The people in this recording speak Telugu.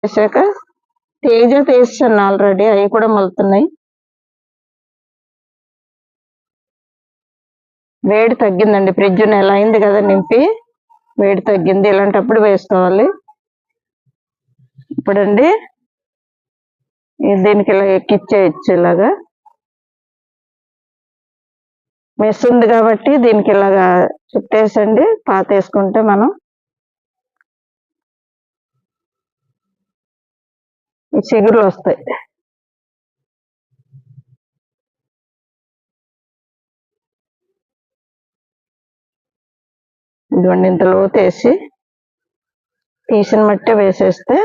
వేసాక తేజ తీసాను ఆల్రెడీ, అవి కూడా మలుతున్నాయి. వేడి తగ్గిందండి, ఫ్రిడ్జ్ నెల అయింది కదా నింపి, వేడి తగ్గింది. ఇలాంటప్పుడు వేసుకోవాలి. ఇప్పుడండి దీనికి ఇలా ఎక్కిచ్చేయచ్చు. ఇలాగా మెస్ ఉంది కాబట్టి దీనికి ఇలాగా చుట్టేసండి, పాతేసుకుంటే మనం ఈ చిగురులు వస్తాయి. ఇదిగోండి ఇంత లోతేసి తీసిన మట్టే వేసేస్తే